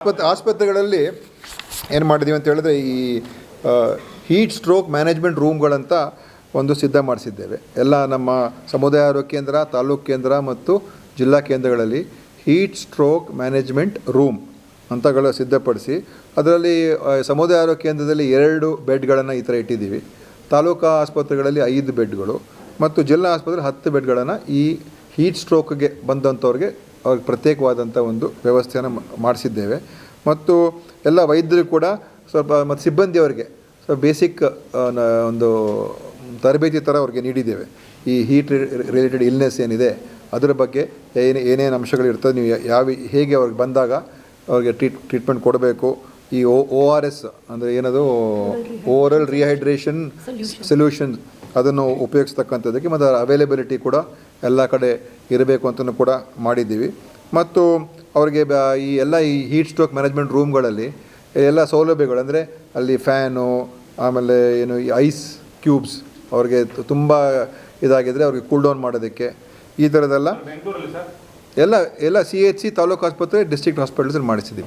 ಆಸ್ಪತ್ರೆಗಳಲ್ಲಿ ಏನು ಮಾಡಿದ್ದೀವಿ ಅಂತ ಹೇಳಿದ್ರೆ ಈ ಹೀಟ್ ಸ್ಟ್ರೋಕ್ ಮ್ಯಾನೇಜ್ಮೆಂಟ್ ರೂಮ್ಗಳಂತ ಒಂದು ಸಿದ್ಧ ಮಾಡಿಸಿದ್ದೇವೆ. ಎಲ್ಲ ನಮ್ಮ ಸಮುದಾಯ ಆರೋಗ್ಯ ಕೇಂದ್ರ, ತಾಲೂಕು ಕೇಂದ್ರ ಮತ್ತು ಜಿಲ್ಲಾ ಕೇಂದ್ರಗಳಲ್ಲಿ ಹೀಟ್ ಸ್ಟ್ರೋಕ್ ಮ್ಯಾನೇಜ್ಮೆಂಟ್ ರೂಮ್ ಅಂತಗಳು ಸಿದ್ಧಪಡಿಸಿ ಅದರಲ್ಲಿ ಸಮುದಾಯ ಆರೋಗ್ಯ ಕೇಂದ್ರದಲ್ಲಿ 2 ಬೆಡ್ಗಳನ್ನು ಈ ಥರ ಇಟ್ಟಿದ್ದೀವಿ. ತಾಲೂಕು ಆಸ್ಪತ್ರೆಗಳಲ್ಲಿ 5 ಬೆಡ್ಗಳು ಮತ್ತು ಜಿಲ್ಲಾ ಆಸ್ಪತ್ರೆಯಲ್ಲಿ 10 ಬೆಡ್ಗಳನ್ನು ಈ ಹೀಟ್ ಸ್ಟ್ರೋಕ್ಗೆ ಬಂದಂಥವ್ರಿಗೆ ಅವ್ರಿಗೆ ಪ್ರತ್ಯೇಕವಾದಂಥ ಒಂದು ವ್ಯವಸ್ಥೆಯನ್ನು ಮಾಡಿಸಿದ್ದೇವೆ. ಮತ್ತು ಎಲ್ಲ ವೈದ್ಯರು ಕೂಡ ಸ್ವಲ್ಪ ಮತ್ತು ಸಿಬ್ಬಂದಿಯವರಿಗೆ ಸ್ವಲ್ಪ ಬೇಸಿಕ್ ಒಂದು ತರಬೇತಿ ಥರ ಅವ್ರಿಗೆ ನೀಡಿದ್ದೇವೆ. ಈ ಹೀಟ್ ರಿಲೇಟೆಡ್ ಇಲ್ನೆಸ್ ಏನಿದೆ ಅದರ ಬಗ್ಗೆ ಏನೇನು ಅಂಶಗಳಿರ್ತದೆ, ನೀವು ಹೇಗೆ ಅವ್ರಿಗೆ ಬಂದಾಗ ಅವ್ರಿಗೆ ಟ್ರೀಟ್ಮೆಂಟ್ ಕೊಡಬೇಕು, ಈ ORS ಅಂದರೆ ಏನದು ಓರಲ್ ರಿಹೈಡ್ರೇಷನ್ ಸೊಲ್ಯೂಷನ್ ಅದನ್ನು ಉಪಯೋಗಿಸ್ತಕ್ಕಂಥದ್ದಕ್ಕೆ ಮತ್ತು ಅದರ ಅವೈಲೇಬಿಲಿಟಿ ಕೂಡ ಎಲ್ಲ ಕಡೆ ಇರಬೇಕು ಅಂತಲೂ ಕೂಡ ಮಾಡಿದ್ದೀವಿ. ಮತ್ತು ಅವರಿಗೆ ಈ ಹೀಟ್ ಸ್ಟ್ರೋಕ್ ಮ್ಯಾನೇಜ್ಮೆಂಟ್ ರೂಮ್ಗಳಲ್ಲಿ ಎಲ್ಲ ಸೌಲಭ್ಯಗಳು ಅಂದರೆ ಅಲ್ಲಿ ಫ್ಯಾನು, ಆಮೇಲೆ ಏನು ಈ ಐಸ್ ಕ್ಯೂಬ್ಸ್ ಅವ್ರಿಗೆ ತುಂಬ ಇದಾಗಿದ್ದರೆ ಅವ್ರಿಗೆ ಕೂಲ್ ಡೌನ್ ಮಾಡೋದಕ್ಕೆ ಈ ಥರದ್ದೆಲ್ಲ ಎಲ್ಲ CHC ತಾಲೂಕು ಆಸ್ಪತ್ರೆ ಡಿಸ್ಟ್ರಿಕ್ಟ್ ಹಾಸ್ಪಿಟಲ್ಸಲ್ಲಿ ಮಾಡಿಸಿದ್ದೀವಿ.